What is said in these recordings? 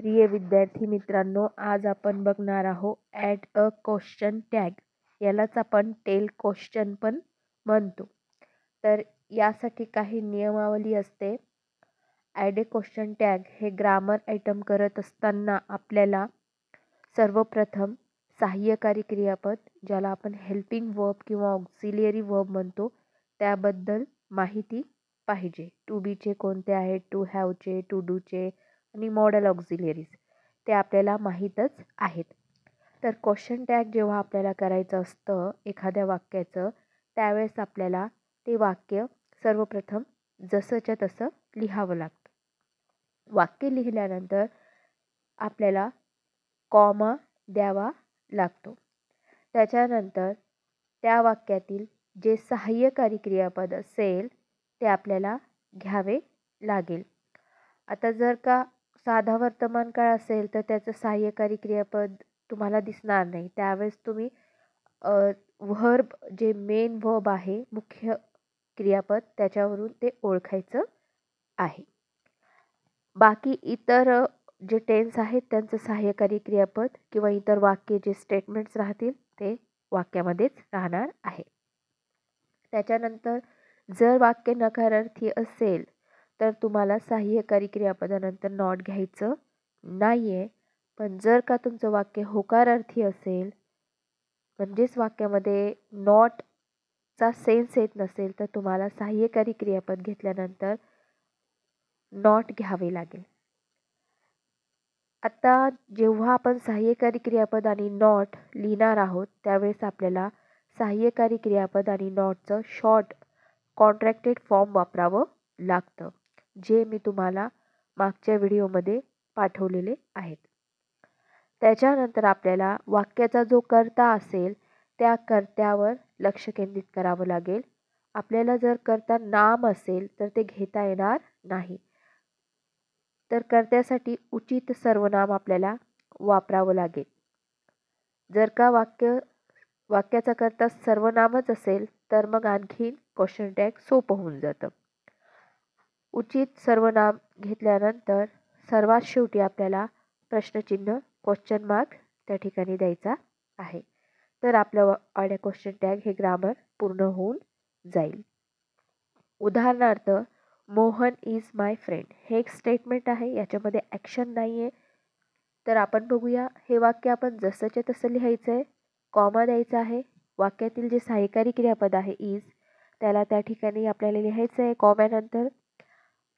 प्रिय विद्यार्थी मित्रांनो, आज आपण बघणार आहोत ॲड अ क्वेश्चन टॅग. यालाच आपण टेल क्वेश्चन पण म्हणतो. तर यासाठी काही नियमावली असते. ॲड अ क्वेश्चन टॅग हे ग्रामर आयटम करत असताना आपल्याला सर्वप्रथम सहाय्यकारी क्रियापद, ज्याला आपण हेल्पिंग वर्ब किंवा ऑक्झिलियरी वर्ब म्हणतो, त्याबद्दल माहिती पाहिजे. टू बीचे कोणते आहेत, टू हॅवचे, टू डूचे आणि मॉडल ऑक्झिलियरीज ते आपल्याला माहीतच आहेत. तर क्वेश्चन टॅग जेव्हा आपल्याला करायचं असतं एखाद्या वाक्याचं, त्यावेळेस आपल्याला ते वाक्य सर्वप्रथम जसंच्या तसं लिहावं लागतं. वाक्य लिहिल्यानंतर आपल्याला कॉमा द्यावा लागतो. त्याच्यानंतर त्या वाक्यातील जे सहाय्यकारी क्रियापद असेल ते आपल्याला घ्यावे लागेल. आता जर का साधा वर्तमान काळ असेल तर त्याचं सहाय्यकारी क्रियापद तुम्हाला दिसणार नाही. त्यावेळेस तुम्ही व्हर्ब, जे मेन व्हर्ब आहे, मुख्य क्रियापद, त्याच्यावरून ते ओळखायचं आहे. बाकी इतर जे टेन्स आहेत त्यांचं सहाय्यकारी क्रियापद किंवा इतर वाक्य जे स्टेटमेंट्स राहतील ते वाक्यामध्येच राहणार आहे. त्याच्यानंतर जर वाक्य नकारार्थी असेल तर तुम्हाला सहाय्यकारी क्रियापदानंतर नॉट घ्यायचं नाही आहे. पण जर का तुमचं वाक्य होकारार्थी असेल, म्हणजेच वाक्यामध्ये नॉटचा सेन्स येत नसेल, तर तुम्हाला सहाय्यकारी क्रियापद घेतल्यानंतर नॉट घ्यावे लागेल. आता जेव्हा आपण सहाय्यकारी क्रियापद आणि नॉट लिहिणार आहोत त्यावेळेस आपल्याला सहाय्यकारी क्रियापद आणि नॉटचं शॉर्ट कॉन्ट्रॅक्टेड फॉर्म वापरावं लागतं, जे मी तुम्हाला मागच्या व्हिडिओमध्ये पाठवलेले आहेत. त्याच्यानंतर आपल्याला वाक्याचा जो कर्ता असेल त्या कर्त्यावर लक्ष केंद्रित करावं लागेल. आपल्याला जर कर्ता नाम असेल तर ते घेता येणार नाही. तर कर्त्यासाठी उचित सर्वनाम आपल्याला वापरावं लागेल. जर का वाक्याचा कर्ता सर्वनामच असेल तर मग आणखीन क्वेश्चन टॅग सोपं होऊन जातं. उचित सर्वनाम घेतल्यानंतर सर्वात शेवटी आपल्याला प्रश्नचिन्ह क्वेश्चन मार्क त्या ठिकाणी द्यायचा आहे. तर आपलं ॲड अ क्वेश्चन टॅग हे ग्रामर पूर्ण होऊन जाईल. उदाहरणार्थ, मोहन इज माय फ्रेंड हे एक स्टेटमेंट आहे, याच्यामध्ये ॲक्शन नाही आहे. तर आपण बघूया, हे वाक्य आपण जसंच्या तसं लिहायचं आहे. कॉमा द्यायचा आहे. वाक्यातील जे सहाय्यकारी क्रियापद आहे इज, त्याला त्या ठिकाणी आपल्याला लिहायचं आहे कॉम्यानंतर.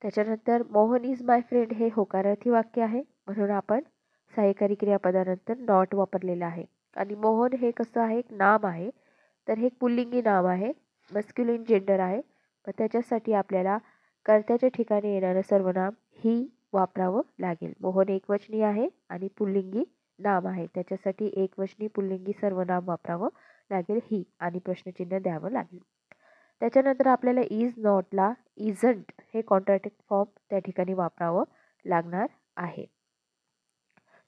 त्याच्यानंतर मोहन इज माय फ्रेंड हे होकारार्थी वाक्य आहे, म्हणून आपण सहाय्यकारी क्रियापदानंतर नॉट वापरलेलं आहे. आणि मोहन हे कसं आहे, एक नाम आहे, तर हे पुल्लिंगी नाम आहे, मस्क्युलिन जेंडर आहे. पण त्याच्यासाठी आपल्याला कर्त्याच्या ठिकाणी येणारं सर्वनाम ही वापरावं लागेल. मोहन एकवचनी आहे आणि पुल्लिंगी नाम आहे, त्याच्यासाठी एकवचनी पुल्लिंगी सर्वनाम वापरावं लागेल ही, आणि प्रश्नचिन्ह द्यावं लागेल. त्याच्यानंतर आपल्याला इज नॉटला इजंट हे कॉन्ट्रॅक्टेड फॉर्म त्या ठिकाणी वापरावं लागणार आहे.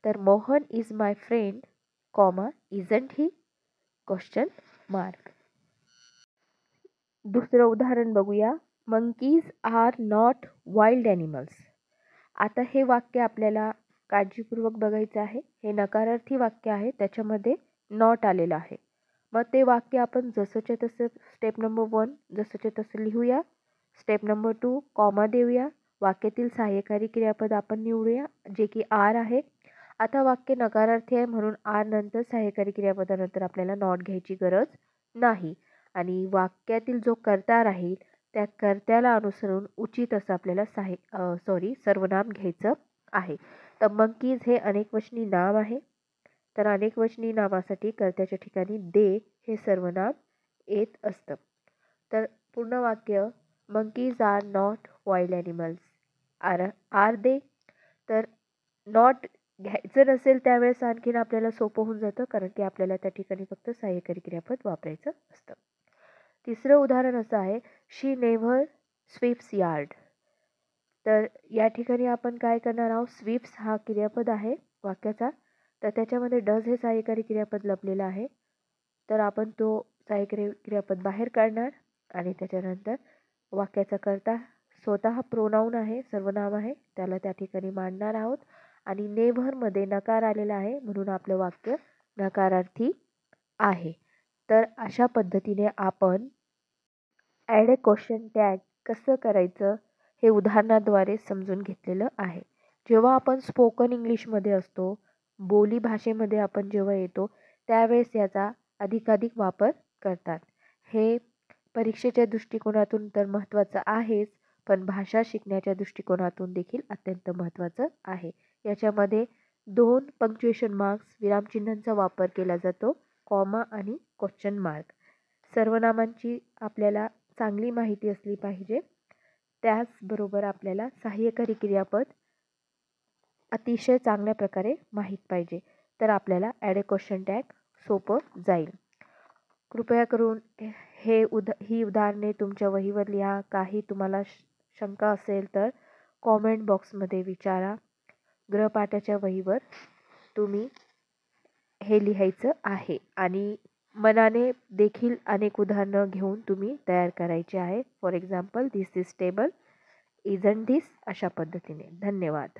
तर Mohan is my friend comma isn't he question mark. दुसरं उदाहरण बघूया. Monkeys are not wild animals. आता हे वाक्य आपल्याला काळजीपूर्वक बघायचं आहे. हे नकारार्थी वाक्य आहे, त्याच्यामध्ये नॉट आलेलं आहे. मग ते वाक्य आपण जसंच्या तसं स्टेप नंबर 1 जसंच्या तसं लिहूया. स्टेप नंबर 2 कॉमा देऊया. वाक्यातील सहाय्यकारी क्रियापद आपण निवडूया, जे की आर आहे. आता वाक्य नकारार्थी आहे म्हणून आर नंतर सहाय्यकारी क्रियापदानंतर आपल्याला नॉट घ्यायची गरज नाही. आणि वाक्यातील जो कर्ता राहील त्या कर्त्याला अनुसरून उचित असं आपल्याला सर्वनाम घ्यायचं आहे. तर मंकीज हे अनेकवचनी नाम आहे, तर अनेकवचनी नामासाठी कर्त्याच्या ठिकाणी दे हे सर्वनाम येत असतं. तर पूर्ण वाक्य, monkeys are not wild animals, are they. तर नॉट घ्यायचं नसेल त्यावेळेस आणखीन आपल्याला सोपं होऊन जातं, कारण की आपल्याला त्या ठिकाणी फक्त सहाय्यकारी क्रियापद वापरायचं असतं. तिसरं उदाहरण असं आहे, शी नेव्हर स्वीप्स यार्ड. तर या ठिकाणी आपण काय करणार आहोत, स्वीप्स हा क्रियापद आहे वाक्याचा, तर त्याच्यामध्ये डज हे सहाय्यकारी क्रियापद लपलेलं आहे. तर आपण तो सहाय्यकारी क्रियापद बाहेर काढणार आणि त्याच्यानंतर वाक्याचा कर्ता स्वतः प्रोनाऊन आहे, सर्वनाम आहे, त्याला त्या ठिकाणी मांडणार आहोत आणि नेव्हरमध्ये नकार आलेला आहे म्हणून आपलं वाक्य नकारार्थी आहे. तर अशा पद्धतीने आपण ॲड अ क्वेश्चन टॅग कसं करायचं हे उदाहरणाद्वारे समजून घेतलेलं आहे. जेव्हा आपण स्पोकन इंग्लिशमध्ये असतो, बोली भाषेमध्ये आपण जेव्हा येतो त्यावेळेस याचा अधिकाधिक वापर करतात. हे परीक्षेच्या दृष्टिकोनातून तर महत्त्वाचं आहेच, पण भाषा शिकण्याच्या दृष्टिकोनातून देखील अत्यंत महत्त्वाचं आहे. याच्यामध्ये 2 पंक्च्युएशन मार्क्स विरामचिन्हांचा वापर केला जातो, कॉमा आणि क्वेश्चन मार्क. सर्वनामांची आपल्याला चांगली माहिती असली पाहिजे. त्याचबरोबर आपल्याला सहाय्यकारी क्रियापद अतिशय चांगल्या प्रकारे माहीत पाहिजे. तर आपल्याला ॲड अ क्वेश्चन टॅग सोपं जाईल. कृपया करून ही उदाहरणे तुमच्या वहीवर लिहा. काही तुम्हाला शंका असेल तर कॉमेंट बॉक्समध्ये विचारा. गृहपाठाच्या वहीवर तुम्ही हे लिहायचं आहे आणि मनाने देखील अनेक उदाहरणं घेऊन तुम्ही तयार करायचे आहे. For example, this is table, isn't this, अशा पद्धतीने. धन्यवाद.